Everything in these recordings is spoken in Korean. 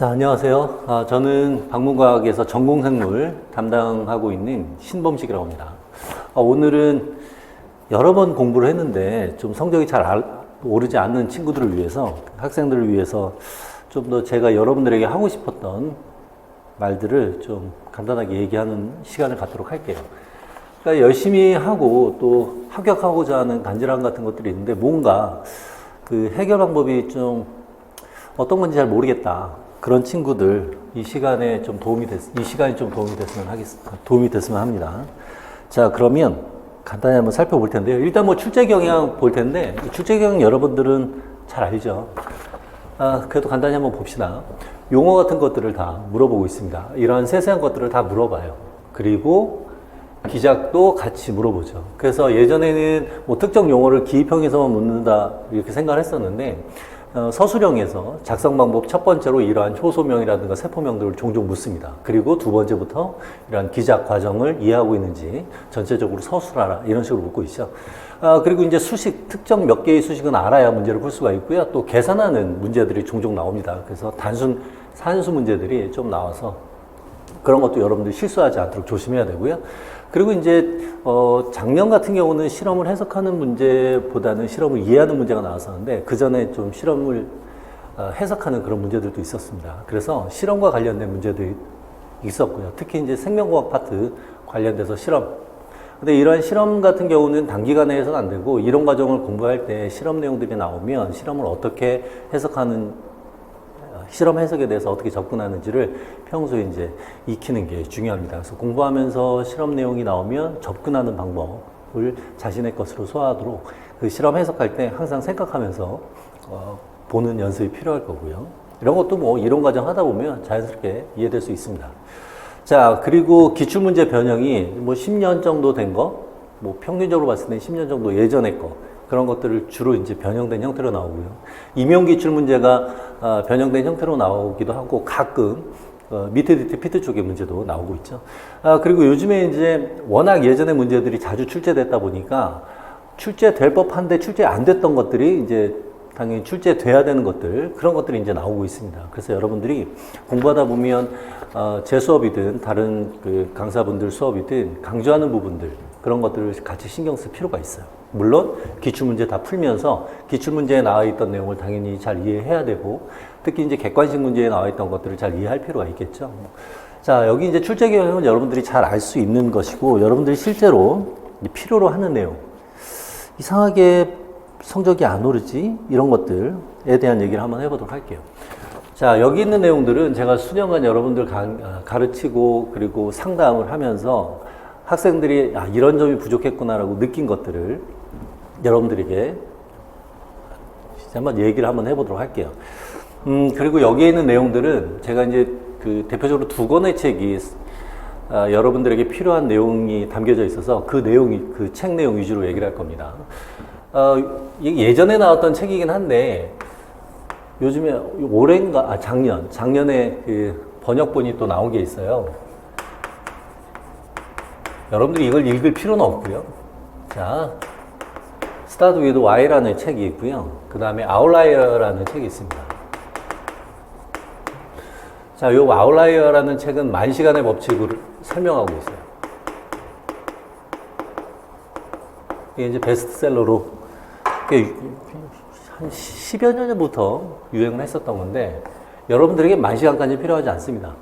자, 안녕하세요. 저는 방문과학에서 전공생물 담당하고 있는 신범식이라고 합니다. 오늘은 여러 번 공부를 했는데 좀 성적이 잘 오르지 않는 친구들을 위해서, 학생들을 위해서 좀 더 제가 여러분들에게 하고 싶었던 말들을 좀 간단하게 얘기하는 시간을 갖도록 할게요. 그러니까 열심히 하고 또 합격하고자 하는 간절함 같은 것들이 있는데 뭔가 그 해결 방법이 좀 어떤 건지 잘 모르겠다. 그런 친구들 이 시간이 좀 도움이 됐으면 합니다. 자, 그러면 간단히 한번 살펴볼 텐데요. 일단 뭐 출제 경향 볼 텐데, 출제 경향 여러분들은 잘 알죠. 그래도 간단히 한번 봅시다. 용어 같은 것들을 다 물어보고 있습니다. 이러한 세세한 것들을 다 물어봐요. 그리고 기작도 같이 물어보죠. 그래서 예전에는 뭐 특정 용어를 기입형에서만 묻는다 이렇게 생각을 했었는데, 서술형에서 작성 방법 첫 번째로 이러한 효소명이라든가 세포명들을 종종 묻습니다. 그리고 두 번째부터 이러한 기작 과정을 이해하고 있는지 전체적으로 서술하라 이런 식으로 묻고 있죠. 그리고 이제 수식, 특정 몇 개의 수식은 알아야 문제를 풀 수가 있고요. 또 계산하는 문제들이 종종 나옵니다. 그래서 단순 산수 문제들이 좀 나와서 그런 것도 여러분들이 실수하지 않도록 조심해야 되고요. 그리고 이제 작년 같은 경우는 실험을 해석하는 문제보다는 실험을 이해하는 문제가 나왔었는데 그 전에 좀 실험을 해석하는 그런 문제들도 있었습니다. 그래서 실험과 관련된 문제들이 있었고요. 특히 이제 생명공학 파트 관련돼서 실험. 근데 이러한 실험 같은 경우는 단기간에 해서는 안 되고 이론 과정을 공부할 때 실험 내용들이 나오면 실험을 어떻게 해석하는 실험 해석에 대해서 어떻게 접근하는지를 평소에 이제 익히는 게 중요합니다. 그래서 공부하면서 실험 내용이 나오면 접근하는 방법을 자신의 것으로 소화하도록 그 실험 해석할 때 항상 생각하면서 보는 연습이 필요할 거고요. 이런 것도 뭐 이론 과정 하다 보면 자연스럽게 이해될 수 있습니다. 자, 그리고 기출문제 변형이 뭐 10년 정도 된 거, 뭐 평균적으로 봤을 때 10년 정도 예전의 거, 그런 것들을 주로 이제 변형된 형태로 나오고요. 임용 기출 문제가 변형된 형태로 나오기도 하고 가끔 밑에 피트 쪽의 문제도 나오고 있죠. 그리고 요즘에 이제 워낙 예전의 문제들이 자주 출제됐다 보니까 출제될 법한데 출제 안 됐던 것들이 이제 당연히 출제돼야 되는 것들, 그런 것들이 이제 나오고 있습니다. 그래서 여러분들이 공부하다 보면 제 수업이든 다른 그 강사분들 수업이든 강조하는 부분들, 그런 것들을 같이 신경 쓸 필요가 있어요. 물론 기출문제 다 풀면서 기출문제에 나와 있던 내용을 당연히 잘 이해해야 되고 특히 이제 객관식 문제에 나와 있던 것들을 잘 이해할 필요가 있겠죠. 자, 여기 이제 출제 경향은 여러분들이 잘 알 수 있는 것이고 여러분들이 실제로 필요로 하는 내용, 이상하게 성적이 안 오르지? 이런 것들에 대한 얘기를 한번 해보도록 할게요. 자, 여기 있는 내용들은 제가 수년간 여러분들 가르치고 그리고 상담을 하면서 학생들이 이런 점이 부족했구나라고 느낀 것들을 여러분들에게 한번 얘기를 한번 해보도록 할게요. 그리고 여기에 있는 내용들은 제가 이제 그 대표적으로 두 권의 책이 여러분들에게 필요한 내용이 담겨져 있어서 그 책 내용 위주로 얘기를 할 겁니다. 예전에 나왔던 책이긴 한데 요즘에 작년에 그 번역본이 또 나온 게 있어요. 여러분들이 이걸 읽을 필요는 없고요. 자, Start with Why라는 책이 있고요. 그 다음에 Outlier라는 책이 있습니다. 자, 요 Outlier라는 책은 10,000시간의 법칙을 설명하고 있어요. 이게 이제 베스트셀러로 한 10여 년 전부터 유행을 했었던 건데 여러분들에게 10,000시간까지 필요하지 않습니다.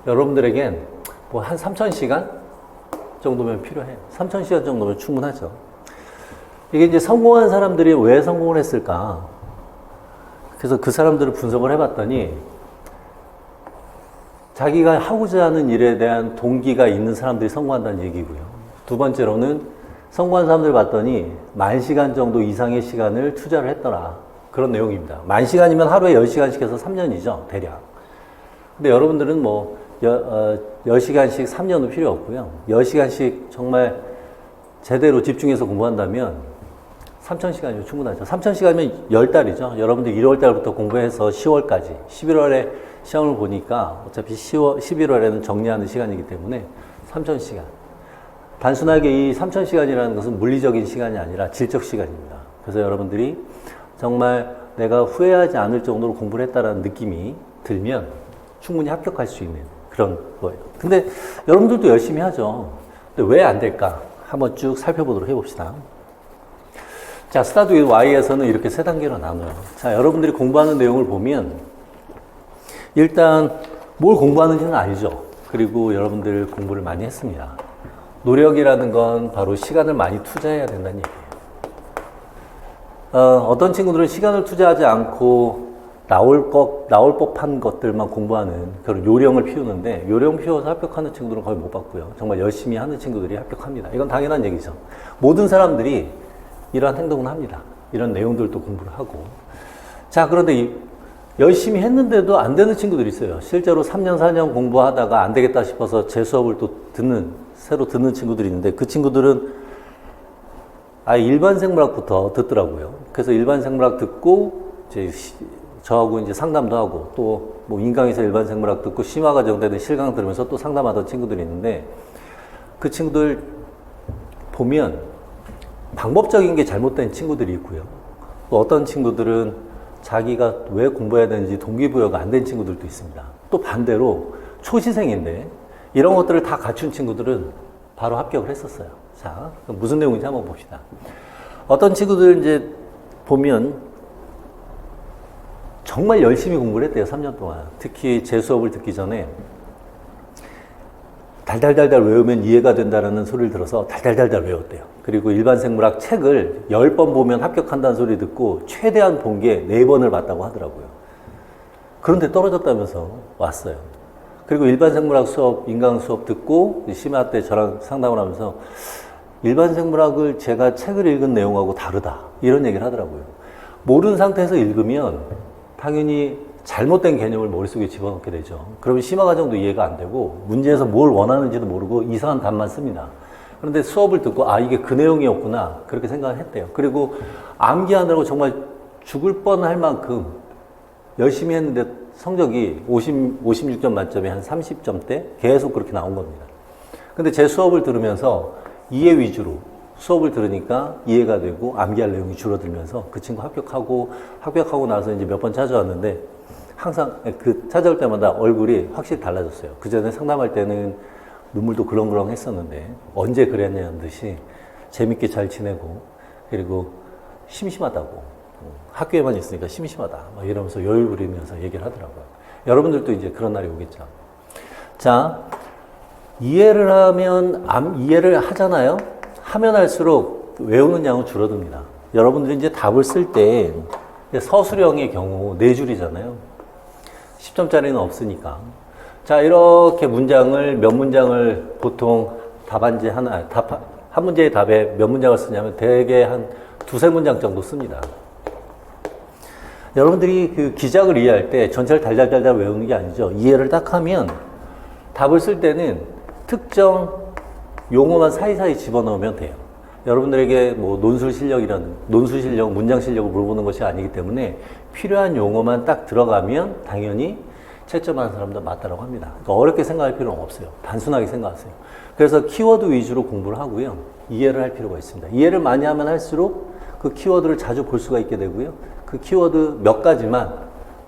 여러분들에겐 뭐 한 3,000시간 정도면 필요해요. 3,000시간 정도면 충분하죠. 이게 이제 성공한 사람들이 왜 성공을 했을까? 그래서 그 사람들을 분석을 해봤더니 자기가 하고자 하는 일에 대한 동기가 있는 사람들이 성공한다는 얘기고요. 두 번째로는 성공한 사람들 봤더니 10,000시간 정도 이상의 시간을 투자를 했더라. 그런 내용입니다. 10,000시간이면 하루에 10시간씩 해서 3년이죠, 대략. 근데 여러분들은 뭐 10시간씩 3년은 필요 없고요. 10시간씩 정말 제대로 집중해서 공부한다면 3,000시간이면 충분하죠. 3,000시간이면 10달이죠. 여러분들 1월달부터 공부해서 10월까지, 11월에 시험을 보니까 어차피 11월에는 정리하는 시간이기 때문에 3,000시간. 단순하게 이 3,000시간이라는 것은 물리적인 시간이 아니라 질적 시간입니다. 그래서 여러분들이 정말 내가 후회하지 않을 정도로 공부를 했다는 느낌이 들면 충분히 합격할 수 있는 그런 거예요. 근데 여러분들도 열심히 하죠. 근데 왜 안 될까? 한번 쭉 살펴보도록 해봅시다. 자, 스타트 윗 Y에서는 이렇게 세 단계로 나눠요. 자, 여러분들이 공부하는 내용을 보면 일단 뭘 공부하는지는 알죠. 그리고 여러분들 공부를 많이 했습니다. 노력이라는 건 바로 시간을 많이 투자해야 된다는 얘기예요. 어떤 친구들은 시간을 투자하지 않고 나올 법한 것들만 공부하는 그런 요령을 피우는데, 요령 피워서 합격하는 친구들은 거의 못 봤고요. 정말 열심히 하는 친구들이 합격합니다. 이건 당연한 얘기죠. 모든 사람들이 이러한 행동을 합니다. 이런 내용들도 공부를 하고. 자, 그런데 열심히 했는데도 안 되는 친구들이 있어요. 실제로 3년, 4년 공부하다가 안 되겠다 싶어서 제 수업을 또 새로 듣는 친구들이 있는데, 그 친구들은 아예 일반 생물학부터 듣더라고요. 그래서 일반 생물학 듣고, 저하고 이제 상담도 하고, 또 뭐 인강에서 일반 생물학 듣고, 심화 과정되는 실강 들으면서 또 상담하던 친구들이 있는데, 그 친구들 보면 방법적인 게 잘못된 친구들이 있고요. 또 어떤 친구들은 자기가 왜 공부해야 되는지 동기부여가 안 된 친구들도 있습니다. 또 반대로 초시생인데 이런 것들을 다 갖춘 친구들은 바로 합격을 했었어요. 자, 그럼 무슨 내용인지 한번 봅시다. 어떤 친구들 이제 보면 정말 열심히 공부를 했대요. 3년 동안. 특히 제 수업을 듣기 전에 달달달달 외우면 이해가 된다는 소리를 들어서 달달달달 외웠대요. 그리고 일반 생물학 책을 10번 보면 합격한다는 소리 듣고 최대한 본 게 4번을 봤다고 하더라고요. 그런데 떨어졌다면서 왔어요. 그리고 일반 생물학 수업, 인강 수업 듣고 심화 때 저랑 상담을 하면서 일반 생물학을 제가 책을 읽은 내용하고 다르다, 이런 얘기를 하더라고요. 모르는 상태에서 읽으면 당연히 잘못된 개념을 머릿속에 집어넣게 되죠. 그러면 심화 과정도 이해가 안 되고 문제에서 뭘 원하는지도 모르고 이상한 답만 씁니다. 그런데 수업을 듣고 아, 이게 그 내용이었구나, 그렇게 생각을 했대요. 그리고 암기하느라고 정말 죽을 뻔할 만큼 열심히 했는데 성적이 56점 만점에 한 30점대 계속 그렇게 나온 겁니다. 근데 제 수업을 들으면서 이해 위주로 수업을 들으니까 이해가 되고 암기할 내용이 줄어들면서 그 친구 합격하고 나서 이제 몇 번 찾아왔는데 항상 그 찾아올 때마다 얼굴이 확실히 달라졌어요. 그 전에 상담할 때는 눈물도 그렁그렁 했었는데 언제 그랬냐는 듯이 재밌게 잘 지내고, 그리고 심심하다고, 학교에만 있으니까 심심하다 막 이러면서 여유 부리면서 얘기를 하더라고요. 여러분들도 이제 그런 날이 오겠죠. 자, 이해를 하잖아요. 하면 할수록 외우는 양은 줄어듭니다. 여러분들이 이제 답을 쓸 때 서술형의 경우 4줄이잖아요. 10점짜리는 없으니까. 자, 이렇게 몇 문장을 보통 한 문제의 답에 몇 문장을 쓰냐면 대개 한 2-3문장 정도 씁니다. 여러분들이 그 기작을 이해할 때 전체를 달달달달 외우는 게 아니죠. 이해를 딱 하면 답을 쓸 때는 특정 용어만 사이사이 집어넣으면 돼요. 여러분들에게 뭐 논술 실력, 문장 실력을 물어보는 것이 아니기 때문에 필요한 용어만 딱 들어가면 당연히 채점하는 사람도 맞다라고 합니다. 그러니까 어렵게 생각할 필요는 없어요. 단순하게 생각하세요. 그래서 키워드 위주로 공부를 하고요. 이해를 할 필요가 있습니다. 이해를 많이 하면 할수록 그 키워드를 자주 볼 수가 있게 되고요. 그 키워드 몇 가지만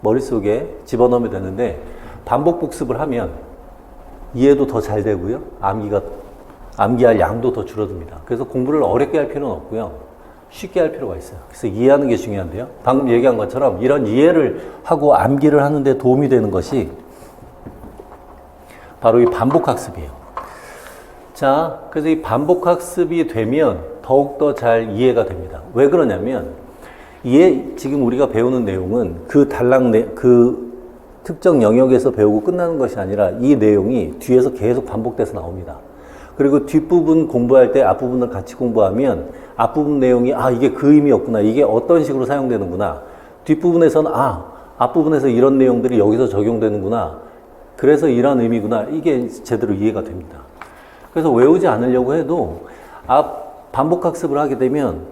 머릿속에 집어넣으면 되는데 반복 복습을 하면 이해도 더 잘 되고요. 암기할 양도 더 줄어듭니다. 그래서 공부를 어렵게 할 필요는 없고요. 쉽게 할 필요가 있어요. 그래서 이해하는 게 중요한데요. 방금 얘기한 것처럼 이런 이해를 하고 암기를 하는데 도움이 되는 것이 바로 이 반복학습이에요. 자, 그래서 이 반복학습이 되면 더욱더 잘 이해가 됩니다. 왜 그러냐면 지금 우리가 배우는 내용은 그 특정 영역에서 배우고 끝나는 것이 아니라 이 내용이 뒤에서 계속 반복돼서 나옵니다. 그리고 뒷부분 공부할 때 앞부분을 같이 공부하면 앞부분 내용이 이게 그 의미였구나, 이게 어떤 식으로 사용되는구나, 뒷부분에서는 앞부분에서 이런 내용들이 여기서 적용되는구나, 그래서 이런 의미구나, 이게 제대로 이해가 됩니다. 그래서 외우지 않으려고 해도 반복학습을 하게 되면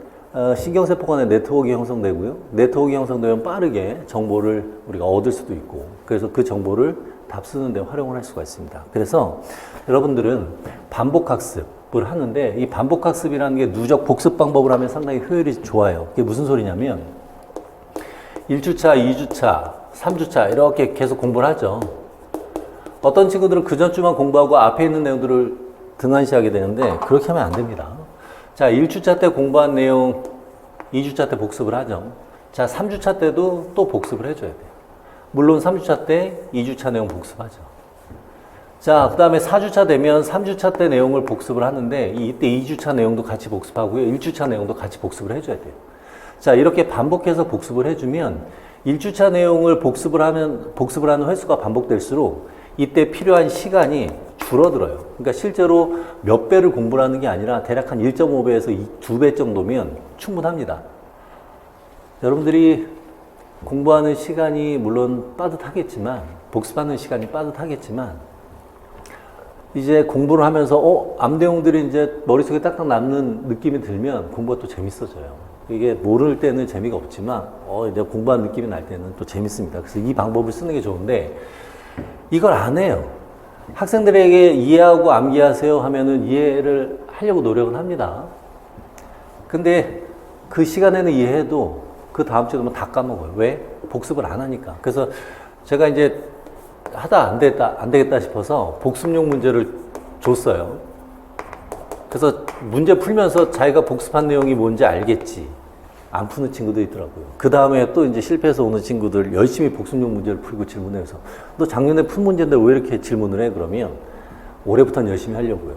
신경세포 간의 네트워크 형성되고요. 네트워크 형성되면 빠르게 정보를 우리가 얻을 수도 있고, 그래서 그 정보를 답 쓰는 데 활용을 할 수가 있습니다. 그래서 여러분들은 반복학습을 하는데 이 반복학습이라는 게 누적 복습 방법을 하면 상당히 효율이 좋아요. 그게 무슨 소리냐면 1주차, 2주차, 3주차 이렇게 계속 공부를 하죠. 어떤 친구들은 그 전주만 공부하고 앞에 있는 내용들을 등한시하게 되는데 그렇게 하면 안 됩니다. 자, 1주차 때 공부한 내용 2주차 때 복습을 하죠. 자, 3주차 때도 또 복습을 해줘야 돼요. 물론 3주차 때 2주차 내용 복습하죠. 자, 그 다음에 4주차 되면 3주차 때 내용을 복습을 하는데 이때 2주차 내용도 같이 복습하고요. 1주차 내용도 같이 복습을 해줘야 돼요. 자, 이렇게 반복해서 복습을 해주면 1주차 내용을 복습을 하는 횟수가 반복될수록 이때 필요한 시간이 줄어들어요. 그러니까 실제로 몇 배를 공부를 하는 게 아니라 대략 한 1.5배에서 2배 정도면 충분합니다. 여러분들이 공부하는 시간이 물론 빠듯하겠지만, 복습하는 시간이 빠듯하겠지만, 이제 공부를 하면서, 앞 내용들이 이제 머릿속에 딱딱 남는 느낌이 들면 공부가 또 재밌어져요. 이게 모를 때는 재미가 없지만, 이제 공부하는 느낌이 날 때는 또 재밌습니다. 그래서 이 방법을 쓰는 게 좋은데, 이걸 안 해요. 학생들에게 이해하고 암기하세요 하면은 이해를 하려고 노력은 합니다. 근데 그 시간에는 이해해도 그 다음 주에 되면 다 까먹어요. 왜? 복습을 안 하니까. 그래서 제가 이제 하다 안 되겠다 싶어서 복습용 문제를 줬어요. 그래서 문제 풀면서 자기가 복습한 내용이 뭔지 알겠지. 안 푸는 친구도 있더라고요. 그 다음에 또 이제 실패해서 오는 친구들 열심히 복습용 문제를 풀고 질문해서 너 작년에 푼 문제인데 왜 이렇게 질문을 해? 그러면 올해부터는 열심히 하려고요.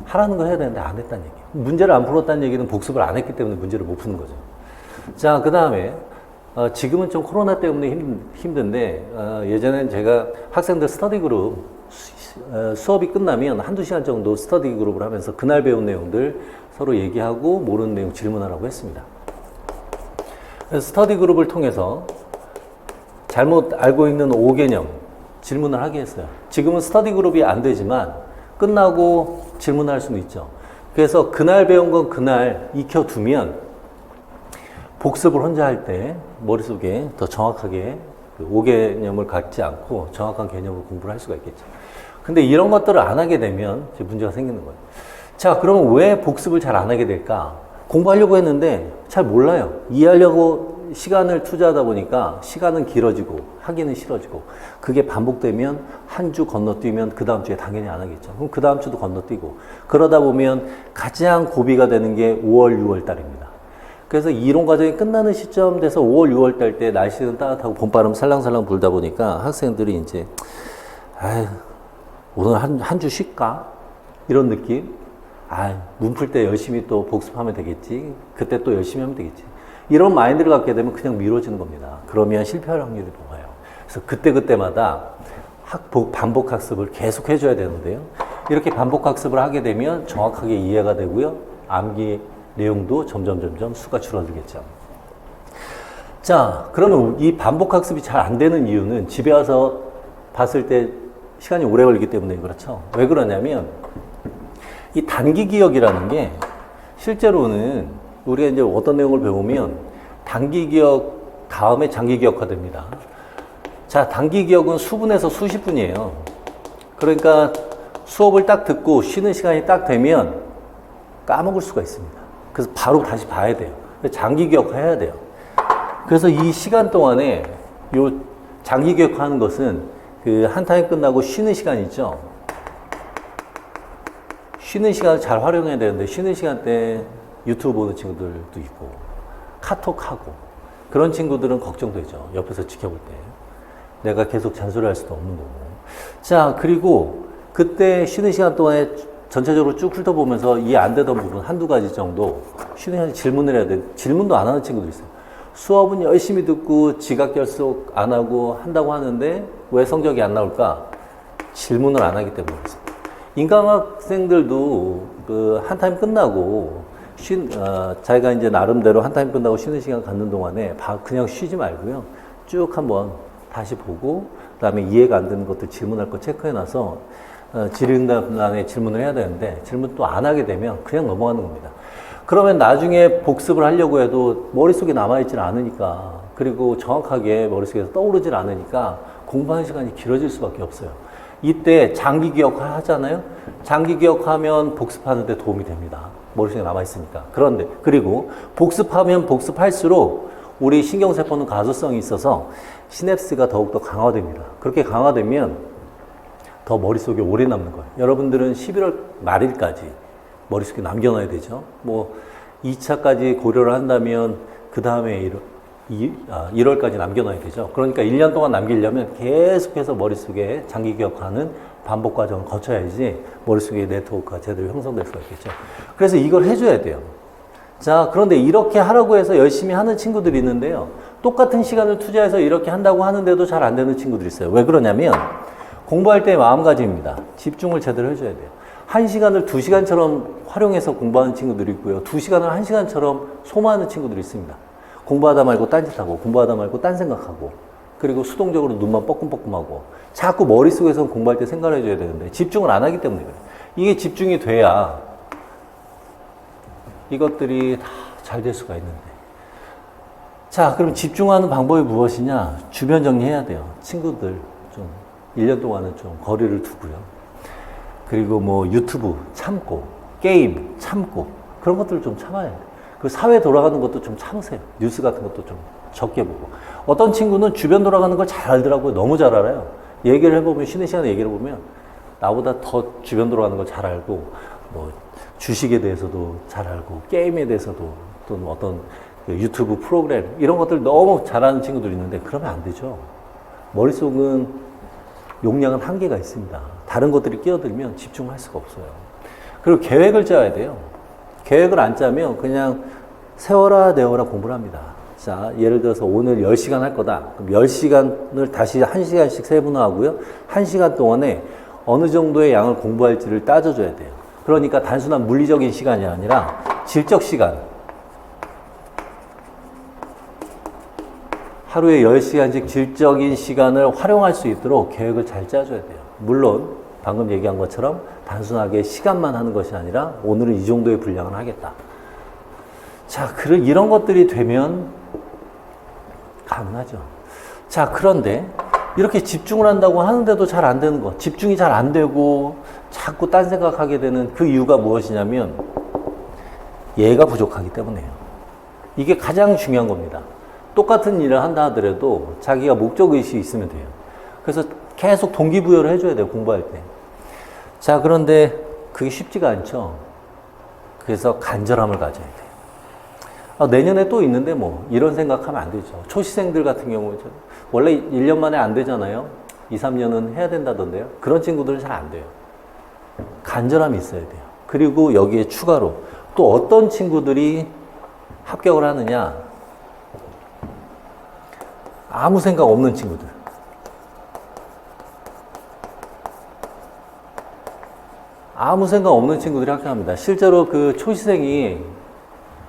하라는 거 해야 되는데 안 했다는 얘기예요. 문제를 안 풀었다는 얘기는 복습을 안 했기 때문에 문제를 못 푸는 거죠. 자, 그 다음에 지금은 좀 코로나 때문에 힘든데 예전엔 제가 학생들 스터디 그룹 수업이 끝나면 한두 시간 정도 스터디 그룹을 하면서 그날 배운 내용들 서로 얘기하고 모르는 내용 질문하라고 했습니다. 그래서 스터디 그룹을 통해서 잘못 알고 있는 5개념 질문을 하게 했어요. 지금은 스터디 그룹이 안 되지만 끝나고 질문할 수는 있죠. 그래서 그날 배운 건 그날 익혀두면 복습을 혼자 할 때 머릿속에 더 정확하게 5개념을 갖지 않고 정확한 개념을 공부를 할 수가 있겠죠. 근데 이런 것들을 안 하게 되면 이제 문제가 생기는 거예요. 자, 그러면 왜 복습을 잘 안 하게 될까? 공부하려고 했는데 잘 몰라요. 이해하려고 시간을 투자하다 보니까 시간은 길어지고 하기는 싫어지고 그게 반복되면 한 주 건너뛰면 그 다음 주에 당연히 안 하겠죠. 그럼 그 다음 주도 건너뛰고 그러다 보면 가장 고비가 되는 게 5월, 6월 달입니다. 그래서 이론 과정이 끝나는 시점 돼서 5월, 6월 달 때 날씨는 따뜻하고 봄바람 살랑살랑 불다 보니까 학생들이 이제 오늘 한 주 쉴까? 이런 느낌? 문 풀 때 열심히 또 복습하면 되겠지. 그때 또 열심히 하면 되겠지. 이런 마인드를 갖게 되면 그냥 미뤄지는 겁니다. 그러면 실패할 확률이 높아요. 그래서 그때마다 반복 학습을 계속 해줘야 되는데요. 이렇게 반복 학습을 하게 되면 정확하게 이해가 되고요. 암기 내용도 점점 수가 줄어들겠죠. 자, 그러면 이 반복 학습이 잘 안 되는 이유는 집에 와서 봤을 때 시간이 오래 걸리기 때문에 그렇죠. 왜 그러냐면 이 단기 기억이라는 게 실제로는 우리가 이제 어떤 내용을 배우면 단기 기억 다음에 장기 기억화 됩니다. 자, 단기 기억은 수분에서 수십 분이에요. 그러니까 수업을 딱 듣고 쉬는 시간이 딱 되면 까먹을 수가 있습니다. 그래서 바로 다시 봐야 돼요. 장기 기억해야 돼요. 그래서 이 시간 동안에 요 장기 기억하는 것은 그 한 타임 끝나고 쉬는 시간 있죠. 쉬는 시간을 잘 활용해야 되는데 쉬는 시간 때 유튜브 보는 친구들도 있고 카톡하고 그런 친구들은 걱정되죠. 옆에서 지켜볼 때. 내가 계속 잔소리할 수도 없는 거고. 자, 그리고 그때 쉬는 시간 동안에 전체적으로 쭉 훑어보면서 이해 안 되던 부분 한두 가지 정도 쉬는 시간에 질문을 해야 돼. 질문도 안 하는 친구도 있어요. 수업은 열심히 듣고 지각 결속 안 하고 한다고 하는데 왜 성적이 안 나올까? 질문을 안 하기 때문에 그렇습니다. 인강학생들도 그 한 타임 끝나고 자기가 이제 나름대로 한 타임 끝나고 쉬는 시간 갖는 동안에 그냥 쉬지 말고요. 쭉 한번 다시 보고 그다음에 이해가 안 되는 것들 질문할 거 체크해놔서 질의응답란에 질문을 해야 되는데 질문 또 안 하게 되면 그냥 넘어가는 겁니다. 그러면 나중에 복습을 하려고 해도 머릿속에 남아있질 않으니까 그리고 정확하게 머릿속에서 떠오르질 않으니까 공부하는 시간이 길어질 수밖에 없어요. 이때 장기 기억화 하잖아요. 장기 기억하면 복습하는 데 도움이 됩니다. 머릿속에 남아있으니까. 그런데 그리고 복습하면 복습할수록 우리 신경세포는 가소성이 있어서 시냅스가 더욱더 강화됩니다. 그렇게 강화되면 더 머릿속에 오래 남는 거예요. 여러분들은 11월 말일까지 머릿속에 남겨놔야 되죠. 뭐 2차까지 고려를 한다면 그 다음에 1월까지 남겨놔야 되죠. 그러니까 1년 동안 남기려면 계속해서 머릿속에 장기 기억하는 반복 과정을 거쳐야지 머릿속에 네트워크가 제대로 형성될 수가 있겠죠. 그래서 이걸 해줘야 돼요. 자, 그런데 이렇게 하라고 해서 열심히 하는 친구들이 있는데요. 똑같은 시간을 투자해서 이렇게 한다고 하는데도 잘 안 되는 친구들이 있어요. 왜 그러냐면 공부할 때 마음가짐입니다. 집중을 제대로 해줘야 돼요. 1시간을 2시간처럼 활용해서 공부하는 친구들이 있고요. 2시간을 1시간처럼 소모하는 친구들이 있습니다. 공부하다 말고 딴짓하고 공부하다 말고 딴 생각하고 그리고 수동적으로 눈만 뻐끔뻐끔하고 자꾸 머릿속에서 공부할 때 생각을 해줘야 되는데 집중을 안 하기 때문에 그래요. 이게 집중이 돼야 이것들이 다 잘 될 수가 있는데. 자, 그럼 집중하는 방법이 무엇이냐? 주변 정리해야 돼요. 친구들 좀 1년 동안은 좀 거리를 두고요. 그리고 뭐 유튜브 참고, 게임 참고, 그런 것들을 좀 참아야 돼요. 그 사회 돌아가는 것도 좀 참으세요. 뉴스 같은 것도 좀 적게 보고. 어떤 친구는 주변 돌아가는 걸 잘 알더라고요. 너무 잘 알아요. 얘기를 해보면, 쉬는 시간에 얘기를 해보면 나보다 더 주변 돌아가는 걸 잘 알고, 뭐 주식에 대해서도 잘 알고, 게임에 대해서도 또는 어떤 유튜브 프로그램 이런 것들 너무 잘하는 친구들이 있는데 그러면 안 되죠. 머릿속은 용량은 한계가 있습니다. 다른 것들이 끼어들면 집중할 수가 없어요. 그리고 계획을 짜야 돼요. 계획을 안 짜면 그냥 세워라 내워라 공부를 합니다. 자, 예를 들어서 오늘 10시간 할 거다. 그럼 10시간을 다시 1시간씩 세분화하고요. 1시간 동안에 어느 정도의 양을 공부할지를 따져줘야 돼요. 그러니까 단순한 물리적인 시간이 아니라 질적 시간. 하루에 10시간씩 질적인 시간을 활용할 수 있도록 계획을 잘 짜줘야 돼요. 물론 방금 얘기한 것처럼 단순하게 시간만 하는 것이 아니라 오늘은 이 정도의 분량을 하겠다. 자, 이런 것들이 되면 가능하죠. 자, 그런데 이렇게 집중을 한다고 하는데도 잘 안 되는 것, 집중이 잘 안 되고 자꾸 딴 생각하게 되는 그 이유가 무엇이냐면 예가 부족하기 때문이에요. 이게 가장 중요한 겁니다. 똑같은 일을 한다 하더라도 자기가 목적의식이 있으면 돼요. 그래서 계속 동기부여를 해줘야 돼요, 공부할 때. 자, 그런데 그게 쉽지가 않죠. 그래서 간절함을 가져야 돼요. 아, 내년에 또 있는데 뭐 이런 생각하면 안 되죠. 초시생들 같은 경우는 원래 1년 만에 안 되잖아요. 2, 3년은 해야 된다던데요. 그런 친구들은 잘 안 돼요. 간절함이 있어야 돼요. 그리고 여기에 추가로 또 어떤 친구들이 합격을 하느냐. 아무 생각 없는 친구들. 아무 생각 없는 친구들이 합격합니다. 실제로 그 초시생이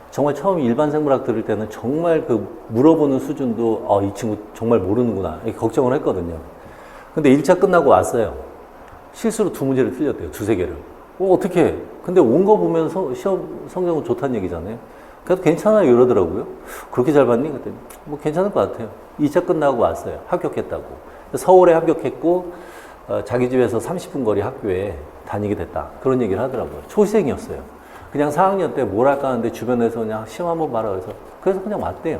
정말 처음 일반 생물학 들을 때는 정말 그 물어보는 수준도 이 친구 정말 모르는구나 이렇게 걱정을 했거든요. 근데 1차 끝나고 왔어요. 실수로 2문제를 틀렸대요. 2-3개를. 어떻게 해? 근데 온 거 보면서 시험 성적은 좋다는 얘기잖아요. 그래도 괜찮아요 이러더라고요. 그렇게 잘 봤니? 그랬더니 뭐 괜찮을 것 같아요. 2차 끝나고 왔어요. 합격했다고. 서울에 합격했고 자기 집에서 30분 거리 학교에 다니게 됐다. 그런 얘기를 하더라고요. 초시생이었어요. 그냥 4학년 때 뭘 할까 하는데 주변에서 그냥 시험 한번 봐라 그래서 그냥 왔대요.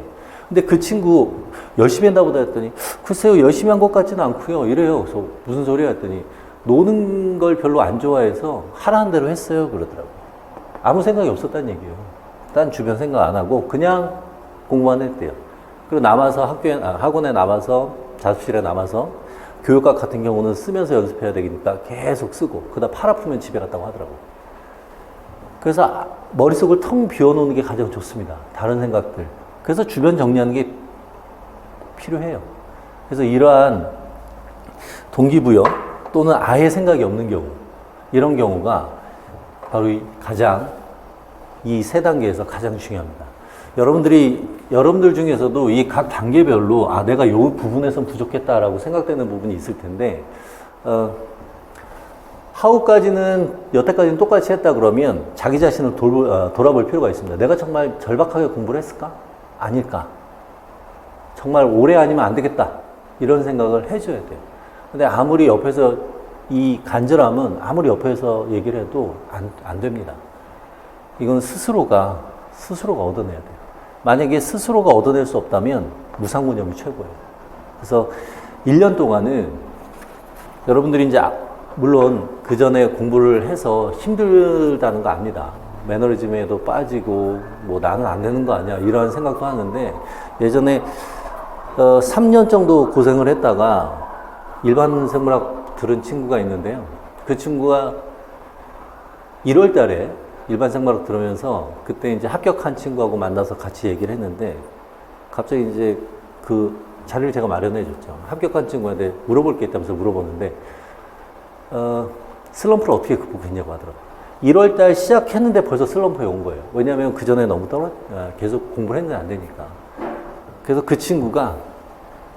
근데 그 친구 열심히 했나 보다 했더니 글쎄요 열심히 한 것 같지는 않고요 이래요. 그래서 무슨 소리야 했더니 노는 걸 별로 안 좋아해서 하라는 대로 했어요 그러더라고요. 아무 생각이 없었다는 얘기예요. 딴 주변 생각 안 하고 그냥 공부만 했대요. 그리고 남아서 학원에 남아서 자습실에 남아서 교육학 같은 경우는 쓰면서 연습해야 되니까 계속 쓰고 그러다 팔 아프면 집에 갔다고 하더라고요. 그래서 머릿속을 텅 비워놓는 게 가장 좋습니다. 다른 생각들. 그래서 주변 정리하는 게 필요해요. 그래서 이러한 동기부여 또는 아예 생각이 없는 경우 이런 경우가 바로 이 세 단계에서 가장 중요합니다. 여러분들 중에서도 이 각 단계별로 내가 이 부분에선 부족했다라고 생각되는 부분이 있을 텐데 하우까지는 여태까지는 똑같이 했다 그러면 자기 자신을 돌아볼 필요가 있습니다. 내가 정말 절박하게 공부를 했을까? 아닐까? 정말 오래 아니면 안 되겠다. 이런 생각을 해줘야 돼요. 근데 아무리 옆에서 이 간절함은 아무리 옆에서 얘기를 해도 안 됩니다. 이건 스스로가 얻어내야 돼요. 만약에 스스로가 얻어낼 수 없다면 무상무념이 최고예요. 그래서 1년 동안은 여러분들이 이제 물론 그 전에 공부를 해서 힘들다는 거 압니다. 매너리즘에도 빠지고 뭐 나는 안 되는 거 아니야 이런 생각도 하는데 예전에 3년 정도 고생을 했다가 일반 생물학 들은 친구가 있는데요. 그 친구가 1월 달에 일반 생물학 들으면서 그때 이제 합격한 친구하고 만나서 같이 얘기를 했는데 갑자기 이제 그 자리를 제가 마련해 줬죠. 합격한 친구한테 물어볼 게 있다면서 물어보는데 슬럼프를 어떻게 극복했냐고 하더라고요. 1월 달 시작했는데 벌써 슬럼프에 온 거예요. 왜냐하면 그 전에 너무 계속 공부를 했는데 안 되니까. 그래서 그 친구가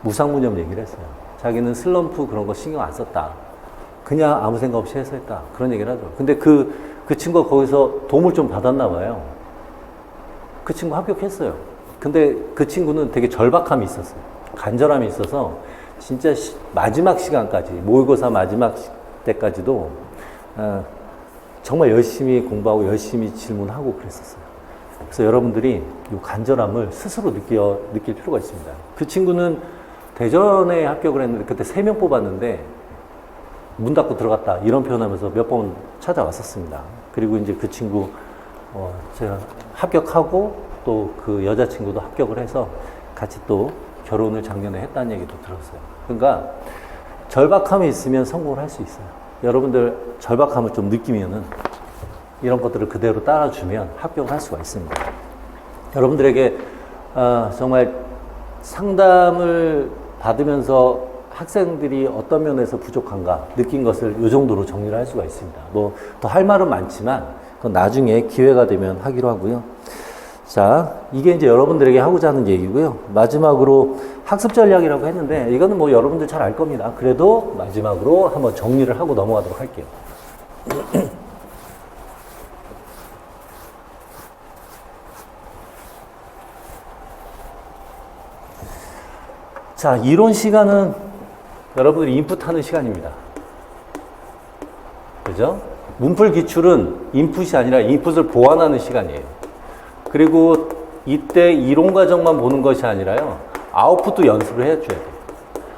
무상무념 얘기를 했어요. 자기는 슬럼프 그런 거 신경 안 썼다. 그냥 아무 생각 없이 해서 했다. 그런 얘기를 하더라고요. 근데 그 친구가 거기서 도움을 좀 받았나 봐요. 그 친구 합격했어요. 근데 그 친구는 되게 절박함이 있었어요. 간절함이 있어서 진짜 마지막 시간까지, 모의고사 마지막 때까지도 정말 열심히 공부하고 열심히 질문하고 그랬었어요. 그래서 여러분들이 이 간절함을 스스로 느낄 필요가 있습니다. 그 친구는 대전에 합격을 했는데 그때 3명 뽑았는데 문 닫고 들어갔다 이런 표현하면서 몇 번 찾아왔었습니다. 그리고 이제 그 친구 제가 합격하고 또 그 여자친구도 합격을 해서 같이 또 결혼을 작년에 했다는 얘기도 들었어요. 그러니까 절박함이 있으면 성공을 할 수 있어요. 여러분들 절박함을 좀 느끼면은 이런 것들을 그대로 따라주면 합격을 할 수가 있습니다. 여러분들에게 정말 상담을 받으면서 학생들이 어떤 면에서 부족한가 느낀 것을 이 정도로 정리를 할 수가 있습니다. 뭐 더 할 말은 많지만 그건 나중에 기회가 되면 하기로 하고요. 자, 이게 이제 여러분들에게 하고자 하는 얘기고요. 마지막으로 학습 전략이라고 했는데 이거는 뭐 여러분들 잘 알 겁니다. 그래도 마지막으로 한번 정리를 하고 넘어가도록 할게요. 자, 이론 시간은 여러분들이 인풋하는 시간입니다. 그죠? 문풀 기출은 인풋이 아니라 인풋을 보완하는 시간이에요. 그리고 이때 이론 과정만 보는 것이 아니라요. 아웃풋도 연습을 해줘야 돼요.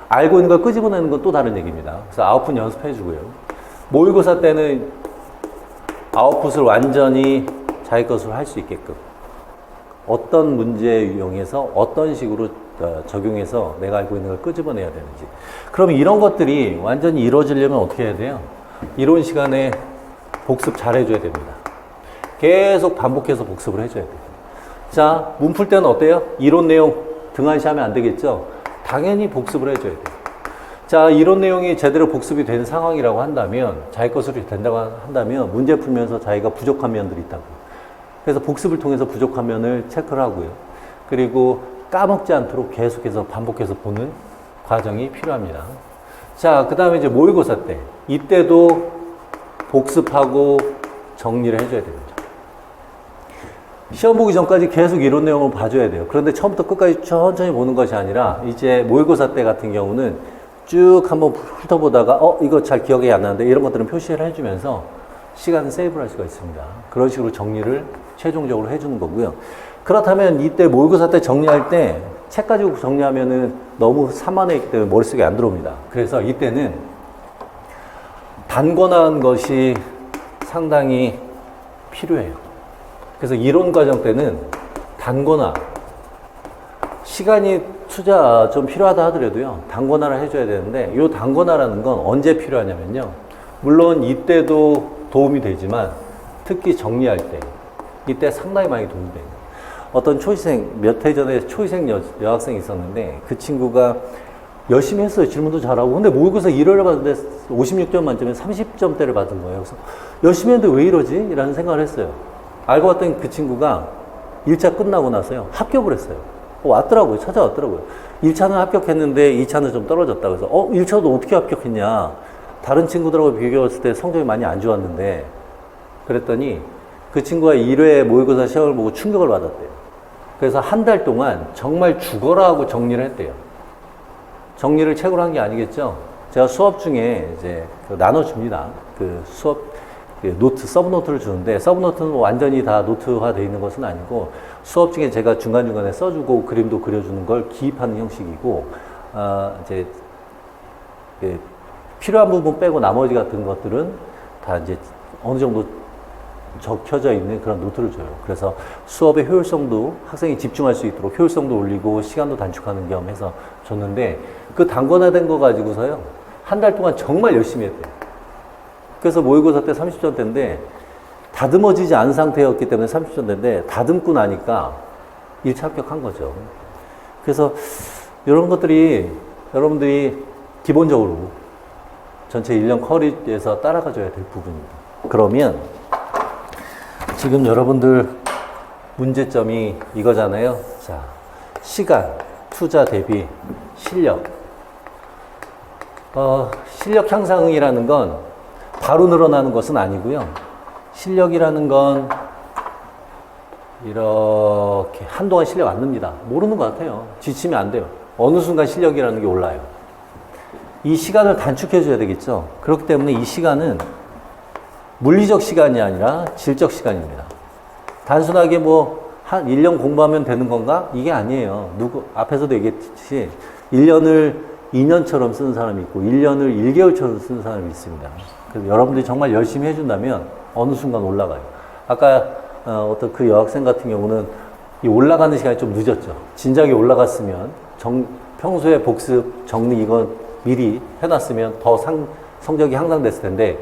알고 있는 걸 끄집어내는 건 또 다른 얘기입니다. 그래서 아웃풋 연습해주고요. 모의고사 때는 아웃풋을 완전히 자기 것으로 할 수 있게끔 어떤 문제 유형에서 어떤 식으로 적용해서 내가 알고 있는 걸 끄집어내야 되는지. 그럼 이런 것들이 완전히 이루어지려면 어떻게 해야 돼요? 이론 시간에 복습 잘 해줘야 됩니다. 계속 반복해서 복습을 해줘야 돼요. 자, 문풀 때는 어때요? 이론 내용 등한시하면 안 되겠죠? 당연히 복습을 해줘야 돼요. 자, 이론 내용이 제대로 복습이 된 상황이라고 한다면, 자기 것으로 된다고 한다면, 문제 풀면서 자기가 부족한 면들이 있다고. 그래서 복습을 통해서 부족한 면을 체크를 하고요. 그리고 까먹지 않도록 계속해서 반복해서 보는 과정이 필요합니다. 자, 그 다음에 이제 모의고사 때. 이때도 복습하고 정리를 해줘야 됩니다. 시험 보기 전까지 계속 이론 내용을 봐줘야 돼요. 그런데 처음부터 끝까지 천천히 보는 것이 아니라 이제 모의고사 때 같은 경우는 쭉 한번 훑어보다가 이거 잘 기억이 안 나는데 이런 것들은 표시를 해주면서 시간을 세이브를 할 수가 있습니다. 그런 식으로 정리를 최종적으로 해주는 거고요. 그렇다면 이때 모의고사 때 정리할 때 책 가지고 정리하면은 너무 산만해 있기 때문에 머릿속에 안 들어옵니다. 그래서 이때는 단권화한 것이 상당히 필요해요. 그래서 이론 과정 때는 단권화, 시간이 투자 좀 필요하다 하더라도요, 단권화를 해줘야 되는데, 이 단권화라는 건 언제 필요하냐면요. 물론 이때도 도움이 되지만, 특히 정리할 때, 이때 상당히 많이 도움이 돼요. 어떤 초시생, 몇 해 전에 초시생 여학생이 있었는데, 그 친구가 열심히 했어요. 질문도 잘하고. 근데 모의고사 1회를 받았는데 56점 만점에 30점대를 받은 거예요. 그래서 열심히 했는데 왜 이러지? 라는 생각을 했어요. 알고 봤더니 그 친구가 1차 끝나고 나서요. 합격을 했어요. 왔더라고요. 찾아왔더라고요. 1차는 합격했는데 2차는 좀 떨어졌다. 그래서 1차도 어떻게 합격했냐. 다른 친구들하고 비교했을 때 성적이 많이 안 좋았는데 그랬더니 그 친구가 1회 모의고사 시험을 보고 충격을 받았대요. 그래서 한 달 동안 정말 죽어라 하고 정리를 했대요. 정리를 책으로 한 게 아니겠죠? 제가 수업 중에 이제 나눠줍니다. 그 수업 노트, 서브노트를 주는데, 서브노트는 완전히 다 노트화 되어 있는 것은 아니고, 수업 중에 제가 중간중간에 써주고, 그림도 그려주는 걸 기입하는 형식이고, 이제, 필요한 부분 빼고 나머지 같은 것들은 다 이제 어느 정도 적혀져 있는 그런 노트를 줘요. 그래서 수업의 효율성도 학생이 집중할 수 있도록 효율성도 올리고 시간도 단축하는 겸 해서 줬는데, 그 단권화된 거 가지고서요, 한 달 동안 정말 열심히 했대요. 그래서 모의고사 때 30점대인데 다듬어지지 않은 상태였기 때문에 30점대인데 다듬고 나니까 1차 합격한 거죠. 그래서 이런 것들이 여러분들이 기본적으로 전체 1년 커리에서 따라가줘야 될 부분입니다. 그러면 지금 여러분들 문제점이 이거잖아요. 자, 시간, 투자 대비 실력. 실력 향상이라는 건 바로 늘어나는 것은 아니고요. 실력이라는 건 이렇게 한동안 실력 안 늡니다. 모르는 것 같아요. 지치면 안 돼요. 어느 순간 실력이라는 게 올라요. 이 시간을 단축해 줘야 되겠죠. 그렇기 때문에 이 시간은 물리적 시간이 아니라 질적 시간입니다. 단순하게 뭐 한 1년 공부하면 되는 건가? 이게 아니에요. 앞에서도 얘기했듯이 1년을 2년처럼 쓰는 사람이 있고 1년을 1개월처럼 쓰는 사람이 있습니다. 그래서 여러분들이 정말 열심히 해준다면 어느 순간 올라가요. 아까 어떤 그 여학생 같은 경우는 이 올라가는 시간이 좀 늦었죠. 진작에 올라갔으면 평소에 복습, 정리 이건 미리 해놨으면 더 성적이 향상됐을 텐데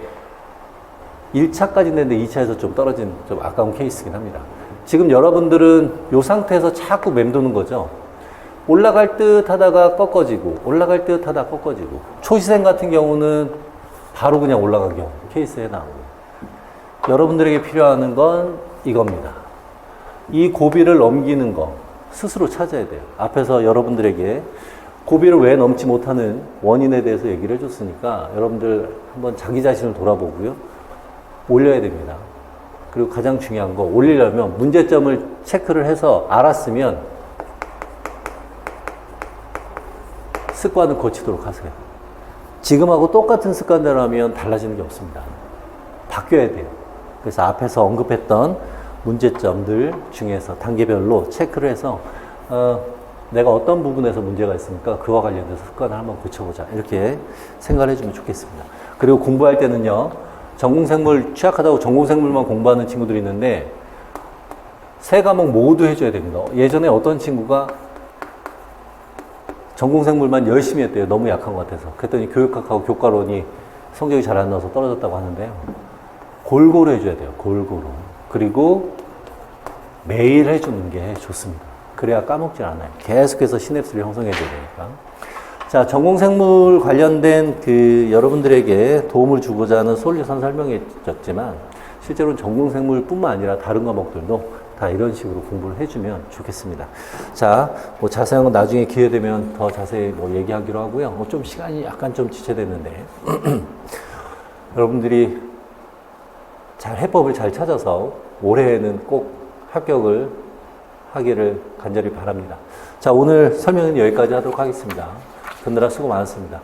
1차까지 냈는데 2차에서 좀 떨어진 좀 아까운 케이스긴 합니다. 지금 여러분들은 이 상태에서 자꾸 맴도는 거죠. 올라갈 듯 하다가 꺾어지고 올라갈 듯 하다가 꺾어지고 초시생 같은 경우는 바로 그냥 올라간 경우 케이스에 나오고 여러분들에게 필요한 건 이겁니다. 이 고비를 넘기는 거 스스로 찾아야 돼요. 앞에서 여러분들에게 고비를 왜 넘지 못하는 원인에 대해서 얘기를 해줬으니까 여러분들 한번 자기 자신을 돌아보고요. 올려야 됩니다. 그리고 가장 중요한 거 올리려면 문제점을 체크를 해서 알았으면 습관을 고치도록 하세요. 지금하고 똑같은 습관대로 하면 달라지는 게 없습니다. 바뀌어야 돼요. 그래서 앞에서 언급했던 문제점들 중에서 단계별로 체크를 해서 내가 어떤 부분에서 문제가 있으니까 그와 관련돼서 습관을 한번 고쳐보자. 이렇게 생각을 해주면 좋겠습니다. 그리고 공부할 때는요. 전공생물 취약하다고 전공생물만 공부하는 친구들이 있는데 세 과목 모두 해줘야 됩니다. 예전에 어떤 친구가 전공생물만 열심히 했대요. 너무 약한 것 같아서. 그랬더니 교육학하고 교과론이 성적이 잘 안 나와서 떨어졌다고 하는데요. 골고루 해줘야 돼요. 골고루. 그리고 매일 해주는 게 좋습니다. 그래야 까먹질 않아요. 계속해서 시냅스를 형성해줘야 되니까. 자, 전공생물 관련된 여러분들에게 도움을 주고자 하는 솔루션 설명해줬지만 실제로는 전공생물뿐만 아니라 다른 과목들도 다 이런 식으로 공부를 해주면 좋겠습니다. 자, 뭐 자세한 건 나중에 기회 되면 더 자세히 뭐 얘기하기로 하고요. 좀 시간이 약간 좀 지체됐는데 여러분들이 해법을 잘 찾아서 올해에는 꼭 합격을 하기를 간절히 바랍니다. 자, 오늘 설명은 여기까지 하도록 하겠습니다. 듣느라 수고 많았습니다.